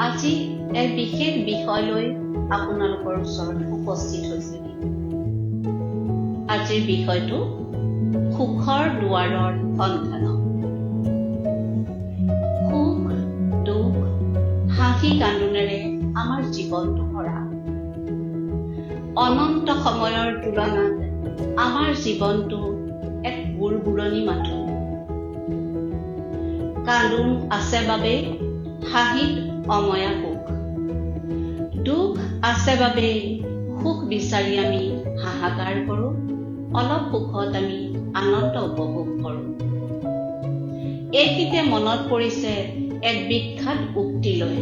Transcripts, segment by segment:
আজি এক বিশেষ বিষয় লৈ আপোনালোকৰ ওচৰত উপস্থিত হৈছিল। আজিৰ বিষয়টো সুখৰ দুৱাৰৰ সন্ধানত। সুখ, দুখ, হাঁহি কান্দোনেৰে আমাৰ জীৱনটো ভৰা। অনন্ত সময়ৰ তুলনাত আমাৰ জীৱনটো এক বুৰবুৰণি মাথো। কান্দোন আছে বাবে হাঁহিত অময়া সুখ, দুখ আছে বাবে সুখ বিচাৰি আমি হাহাকাৰ কৰোঁ, অলপ সুখত আমি আনন্দ উপভোগ কৰোঁ। এইখিনিতে মনত পৰিছে এক বিখ্যাত উক্তিলৈ।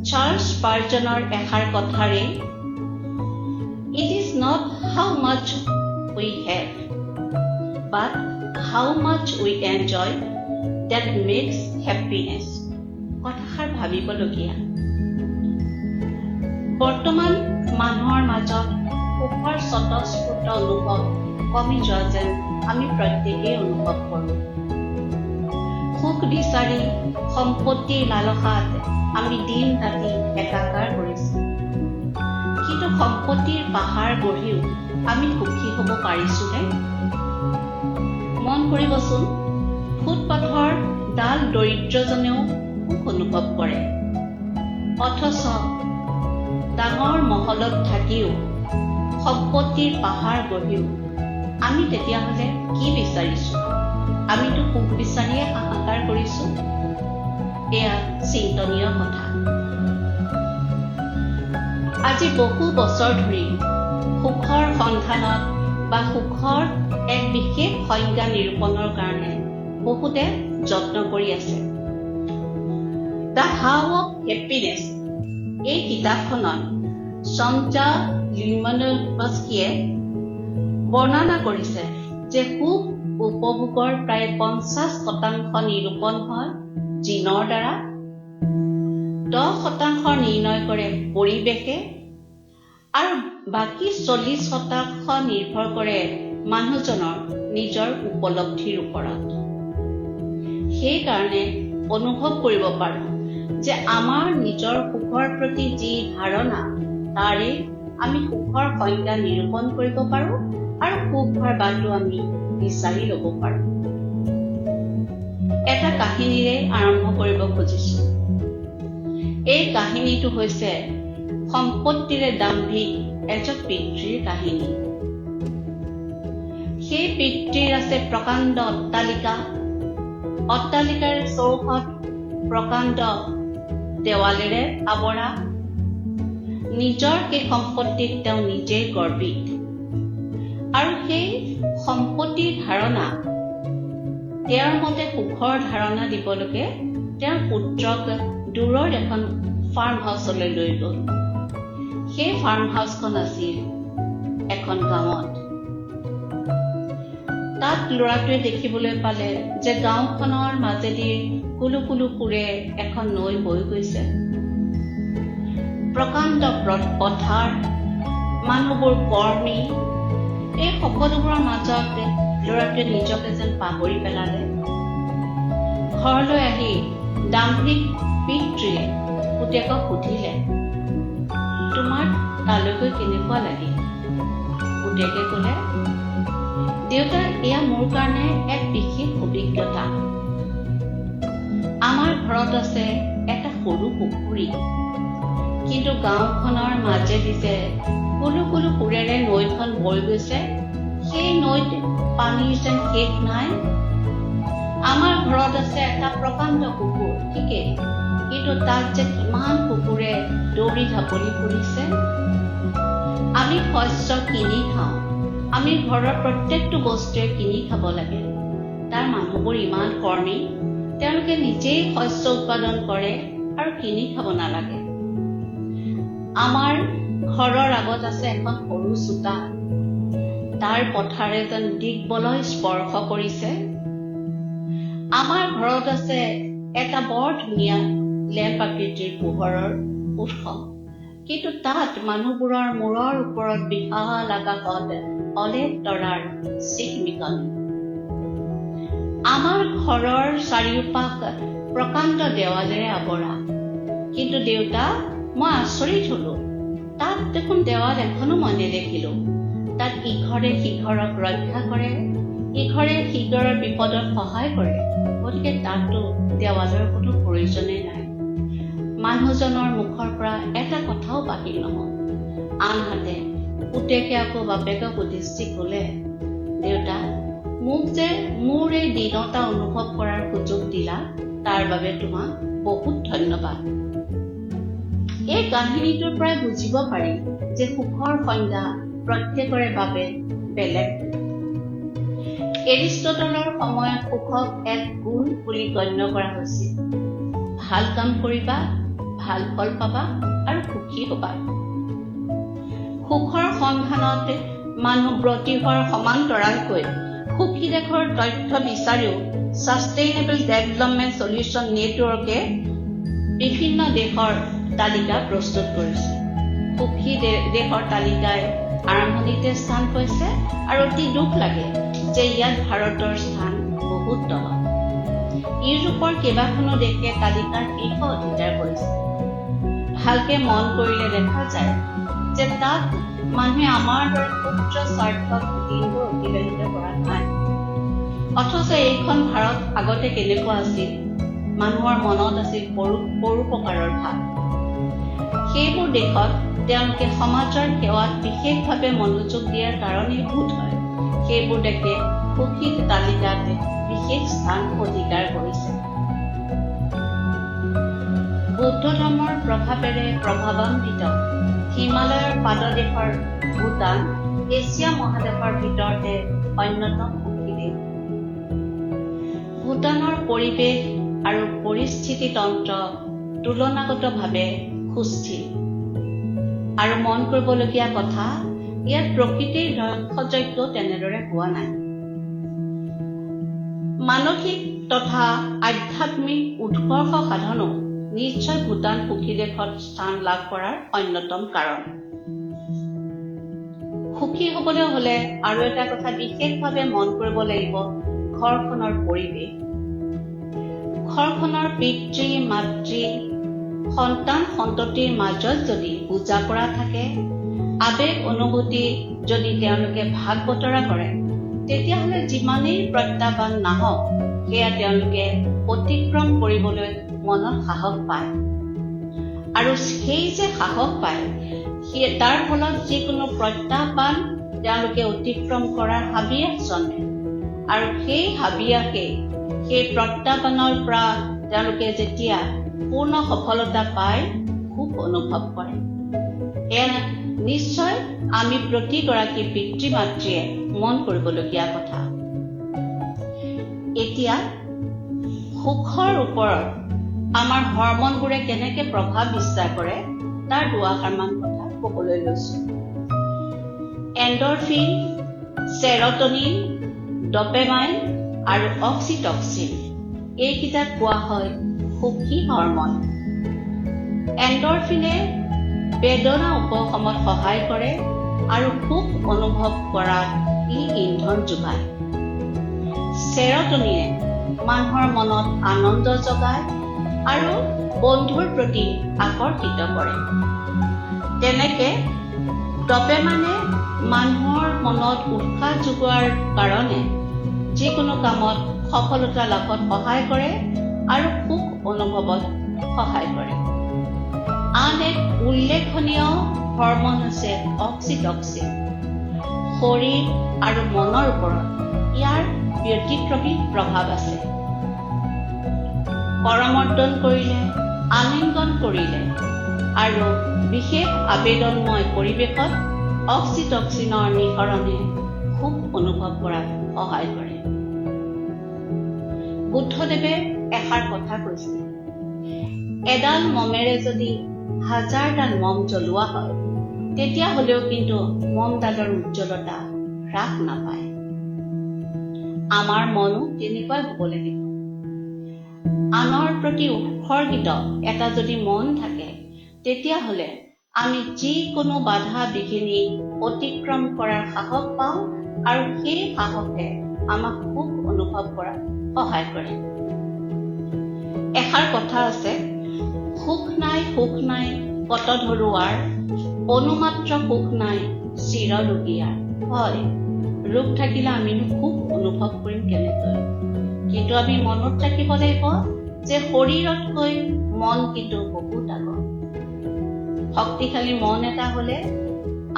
চাৰ্লছ স্পাৰ্জনৰ এষাৰ কথাৰে, "It is not how much we have, but how much we enjoy that makes happiness." কথাষাৰ ভাবিবলগীয়া। বৰ্তমান মানুহৰ মাজত সুখৰ স্বতঃস্ফূৰ্ত অনুভৱ কমি যোৱা যেন আমি প্ৰত্যেকেই অনুভৱ কৰোঁ। সুখ বিচাৰি সম্পত্তিৰ লালসাত আমি দিন ৰাতি একাকাৰ কৰিছোঁ। কিন্তু সম্পত্তিৰ পাহাৰ গঢ়িও আমি সুখী হ'ব পাৰিছোনে? মন কৰিবচোন, ফুটপাথৰ ডাল দৰিদ্ৰজনেও সুখ অনুভৱ কৰে, অথচ ডাঙৰ মহলত থাকিও সম্পত্তিৰ পাহাৰ গঢ়িও আমি তেতিয়াহ'লে কি বিচাৰিছোঁ? আমিতো সুখ বিচাৰিয়ে হাহাকাৰ কৰিছোঁ। এয়া চিন্তনীয় কথা। আজি বহু বছৰ ধৰি সুখৰ সন্ধানত বা সুখৰ এক বিশেষ সংজ্ঞা নিৰূপণৰ কাৰণে বহুতে যত্ন কৰি আছে। দ্য হাউ অফ হেপিনেছ এই কিতাপখনত Xukhor বৰ্ণনা কৰিছে যে সুখ উপভোগৰ প্ৰায় 50% নিৰূপণ হয় জিনৰ দ্বাৰা, 10% নিৰ্ণয় কৰে পৰিৱেশে, আৰু বাকী 40% নিৰ্ভৰ কৰে মানুহজনৰ নিজৰ উপলব্ধিৰ ওপৰত। সেইকাৰণে অনুভৱ কৰিব পাৰোঁ যে আমাৰ নিজৰ সুখৰ প্ৰতি যি ধাৰণা, তাৰে আমি সুখৰ সংজ্ঞা নিৰূপণ কৰিব পাৰোঁ আৰু সুখ হোৱাৰ বাটো আমি বিচাৰি ল'ব পাৰোঁ। এটা কাহিনীৰে আৰম্ভ কৰিব খুজিছোঁ। এই কাহিনীটো হৈছে সম্পত্তিৰে দাম্ভিক এজন পিতৃৰ কাহিনী। সেই পিতৃৰ আছে প্ৰকাণ্ড অট্টালিকা, অট্টালিকাৰ চৌহদ প্ৰকাণ্ড দেৱালেৰে আৱৰা। নিজৰ সেই সম্পত্তিত তেওঁ নিজেই গৰ্বিত, আৰু সেই সম্পত্তিৰ ধাৰণা, তেওঁৰ মতে সুখৰ ধাৰণা দিবলৈকে তেওঁৰ পুত্ৰক দূৰৰ এখন ফাৰ্ম হাউচলৈ লৈ গ'ল। সেই ফাৰ্ম হাউচখন আছিল এখন গাঁৱত। তাত ল'ৰাটোৱে দেখিবলৈ পালে যে গাঁওখনৰ মাজেদি কুলু কুলু সুৰে এখন নৈ বৈ গৈছে। প্ৰকাণ্ড পথাৰ, মানুহবোৰ কৰ্মী, এই সকলোবোৰৰ মাজত ল'ৰাটোৱে নিজকে যেন পাহৰি পেলালে। ঘৰলৈ আহি দাম্ভিক পিতৃয়ে পুতেকক সুধিলে, "তোমাৰ তালৈ গৈ কেনেকুৱা লাগিল?" পুতেকে ক'লে, "দেউতা, এয়া মোৰ কাৰণে এক বিশেষ অভিজ্ঞতা। আমাৰ ঘৰত আছে এটা সৰু পুখুৰী, কিন্তু গাঁওখনৰ মাজেদি যে কুলু কুলু সুৰেৰে নৈখন বৈ গৈছে, সেই নৈত পানীৰ যেন শেষ নাই। আমাৰ ঘৰত আছে এটা প্ৰকাণ্ড কুকুৰ, ঠিকেই, কিন্তু তাত যে কিমান কুকুৰে দৌৰি ঢাপলি ফুৰিছে। আমি শস্য কিনি খাওঁ, আমি ঘৰৰ প্ৰত্যেকটো বস্তুৱে কিনি খাব লাগে। তাৰ মানুহবোৰ ইমান কৰ্মী, তেওঁলোকে নিজেই শস্য উৎপাদন কৰে আৰু কিনি খাব নালাগে। আমাৰ ঘৰৰ আগত আছে এখন সৰু চোতা, তাৰ পথাৰে যেন দিগবলয় স্পৰ্শ কৰিছে। আমাৰ ঘৰত আছে এটা বৰ ধুনীয়া লেম্প আকৃতিৰ পোহৰৰ উৎস, কিন্তু তাত মানুহবোৰৰ মূৰৰ ওপৰত বিশাল আকাশত অলেখ তৰাৰ চিকমিকনি। আমাৰ ঘৰৰ চাৰিওপাশ প্ৰকাণ্ড দেৱালেৰে আৱৰা, কিন্তু দেউতা, মই আচৰিত হলো, তাত দেখোন দেৱাল এখনো মই নেদেখিলো। তাত ইঘৰে সিঘৰক ৰক্ষা কৰে, ইঘৰে সিঘৰৰ বিপদত সহায় কৰে, গতিকে তাততো দেৱালৰ কোনো প্ৰয়োজনেই নাই। মানুহজনৰ মুখৰ পৰা এটা কথাও বাহিৰ নহল। আনহাতে পুতেকে আকৌ বাপেকক উদ্দেশ্যি কলে, দেউতা, মোক যে মোৰ এই দীনতা অনুভৱ কৰাৰ সুযোগ দিলা, তাৰ বাবে তোমাক বহুত ধন্যবাদ। এই কাহিনীটোৰ পৰাই বুজিব পাৰি যে সুখৰ সংজ্ঞা প্ৰত্যেকৰে বাবে বেলেগ। এৰিষ্টটলৰ সময়ত সুখক এক গুণ বুলি গণ্য কৰা হৈছিল। ভাল কাম কৰিবা, ভাল ফল পাবা আৰু সুখী হবা। সুখৰ সন্ধানত মানুহ ব্ৰতী হোৱাৰ সমান্তৰালকৈ সুখী দেশৰ তথ্য বিচাৰিও ছাষ্টেইনেবল ডেভেলপমেণ্ট সলিউশ্যন নেটৱৰ্কে বিভিন্ন দেশৰ তালিকা প্ৰস্তুত কৰিছে। সুখী দেশৰ তালিকাই আৰম্ভণিতে স্থান পাইছে আৰু অতি দুখ লাগে যে ইয়াত ভাৰতৰ স্থান বহুত তলত। ইউৰোপৰ কেইবাখনো দেশে তালিকাৰ শীৰ্ষ অধিকাৰ কৰিছে। ভালকে মন কৰিলে দেখা যায় যে তাত মানুহে আমাৰ দৰে ক্ষুদ্ৰ স্বাৰ্থক দিনবোৰ অতিবাহিত কৰা নাই। অথচ এইখন ভাৰত আগতে কেনেকুৱা আছিল? মানুহৰ মনত আছিল পৰোপকাৰৰ ভাৱ। সেইবোৰ দেশত তেওঁলোকে সমাজৰ সেৱাত বিশেষভাৱে মনোযোগ দিয়াৰ কাৰণেই বোধ হয় সেইবোৰ দেশে সুখী তালিকাত বিশেষ স্থান অধিকাৰ কৰিছে। বৌদ্ধ ধৰ্মৰ প্ৰভাৱেৰে প্ৰভাৱান্বিত হিমালয়ৰ পাদদেশৰ ভূটান এছিয়া মহাদেশৰ ভিতৰতে অন্যতম সুখী দেশ। ভূটানৰ পৰিৱেশ আৰু পৰিস্থিতিতন্ত্ৰ তুলনাগতভাৱে সুস্থিৰ। আৰু মন কৰিবলগীয়া কথা, ইয়াত প্ৰকৃতিৰ ধ্বংসযজ্ঞ তেনেদৰে হোৱা নাই। মানসিক তথা আধ্যাত্মিক উৎকৰ্ষ সাধনো নিশ্চয় ভূটান সুখী দেশত স্থান লাভ কৰাৰ অন্যতম কাৰণ। সুখী হবলৈ হলে আৰু এটা কথা বিশেষভাৱে মন কৰিব লাগিব, ঘৰখনৰ পৰিৱেশ। ঘৰখনৰ পিতৃ মাতৃ সন্তান সন্ততিৰ মাজত যদি বুজা পৰা থাকে, আবেগ অনুভূতি যদি তেওঁলোকে ভাগ বতৰা কৰে, তেতিয়াহলে যিমানেই প্ৰত্যাহ্বান নাহক সেয়া তেওঁলোকে অতিক্ৰম কৰিবলৈ মনত সাহস পায়। আৰু সেই যে সাহস পায়, তাৰ ফলত যিকোনো প্ৰত্যাহ্বান তেওঁলোকে অতিক্ৰম কৰাৰ হাবিয়াস জন্মে। আৰু সেই হাবিয়াসে সেই প্ৰত্যাহ্বানৰ পৰা তেওঁলোকে যেতিয়া পূৰ্ণ সফলতা পায়, সুখ অনুভৱ কৰে। এয়া নিশ্চয় আমি প্ৰতিগৰাকী পিতৃ মাতৃয়ে মন কৰিবলগীয়া কথা। এতিয়া সুখৰ ওপৰত আমাৰ হৰমনবোৰে কেনেকে প্ৰভাৱ বিস্তাৰ কৰে তাৰ দুআষাৰমান কথা ক'বলৈ লৈছো। এণ্ডৰফিন, চেৰটনিন, ডপেমাইন আৰু অক্সিটক্সিন, এইকেইটাক কোৱা হয় সুখী হৰমন। এণ্ডৰফিনে বেদনা উপশমত সহায় কৰে আৰু সুখ অনুভৱ কৰাত ই ইন্ধন যোগায়। চেৰটনিনে মানুহৰ মনত আনন্দ জগায় আৰু বন্ধুৰ প্ৰতি আকৰ্ষিত কৰে। তেনেকে ডপেমাইনে মানুহৰ মনত উৎসাহ যোগোৱাৰ কাৰণে যিকোনো কামত সফলতা লাভত সহায় কৰে আৰু সুখ অনুভৱত সহায় কৰে। আন এক উল্লেখনীয় হৰমন হৈছে অক্সিটক্সিন। শৰীৰ আৰু মনৰ ওপৰত ইয়াৰ ব্যতিক্ৰমী প্ৰভাৱ আছে। কৰমৰ্দন কৰিলে, আলিংগন কৰিলে আৰু বিশেষ আবেদনময় পৰিৱেশত অক্সিটক্সিনৰ নিঃসৰণে সুখ অনুভৱ কৰাত সহায় কৰে। বুদ্ধদেৱে এষাৰ কথা কৈছিল, এডাল মমেৰে যদি 1000ডাল মম জ্বলোৱা হয়, তেতিয়া হলেও কিন্তু মমডালৰ উজ্জ্বলতা হ্ৰাস নাপায়। আমাৰ মনো তেনেকুৱাই হব লাগিব। আনৰ প্ৰতি উৎসৰ্গিত এটা যদি মন থাকে, তেতিয়াহলে আমি যিকোনো বাধা বিঘিনি অতিক্ৰম কৰাৰ সাহস পাওঁ আৰু সেই সাহসে আমাক সুখ অনুভৱ কৰাত সহায় কৰে। এষাৰ কথা আছে, সুখ নাই কত ধৰুৱাৰ, অনুমাত্ৰ সুখ নাই চিৰৰোগীয়াৰ। হয়, ৰোগ থাকিলে আমিনো সুখ অনুভৱ কৰিম কেনেকৈ? কিন্তু আমি মনত ৰাখিব লাগিব যে শৰীৰতকৈ মন কিন্তু বহুত আগত। শক্তিশালী মন এটা হলে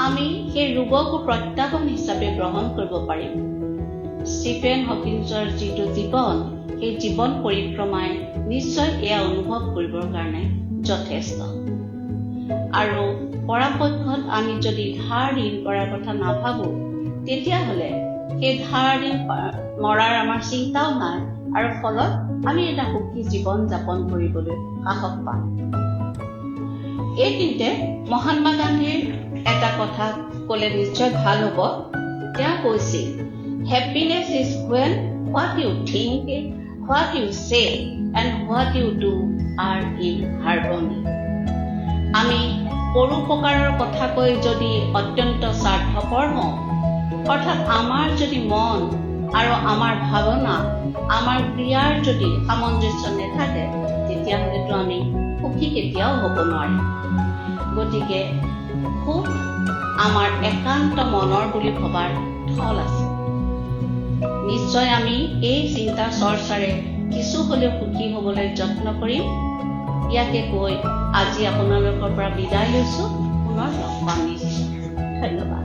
আমি সেই ৰোগকো প্ৰত্যাহ্বান হিচাপে গ্ৰহণ কৰিব পাৰিম। ষ্টিফেন হকিন্সৰ যিটো জীৱন, সেই জীৱন পৰিক্ৰমাই নিশ্চয় এয়া অনুভৱ কৰিবৰ কাৰণে যথেষ্ট। আৰু পৰাপক্ষত আমি যদি ধাৰ ঋণ কৰাৰ কথা নাভাবো, তেতিয়াহ'লে সেই ধাৰ ঋণ মৰাৰ আমাৰ চিন্তাও নাই, আৰু ফলত আমি এটা সুখী জীৱন যাপন কৰিবলৈ সাহস পাম। এইখিনিতে মহাত্মা গান্ধীৰ এটা কথা ক'লে নিশ্চয় ভাল হ'ব। তেওঁ কৈছিল, happiness is when what you think, what you say and what you do are in harmony। আমি পৰোপকাৰৰ কথা কৈ যদি অত্যন্ত স্বাৰ্থপৰ হওঁ, অৰ্থাৎ আমাৰ যদি মন আৰু আমাৰ ভাৱনা, আমাৰ ক্ৰিয়াৰ যদি সামঞ্জস্য নাথাকে, তেতিয়াহ'লেতো আমি সুখী কেতিয়াও হ'ব নোৱাৰিম। গতিকে সুখ আমাৰ একান্ত মনৰ বুলি ভবাৰ থল আছে। নিশ্চয় আমি এই চিন্তা চৰ্চাৰে কিছু হ'লেও সুখী হ'বলৈ যত্ন কৰিম। ইয়াকে কৈ আজি আপোনালোকৰ পৰা বিদায় লৈছো। পুনৰ লগ পাম নিশ্চয়। ধন্যবাদ।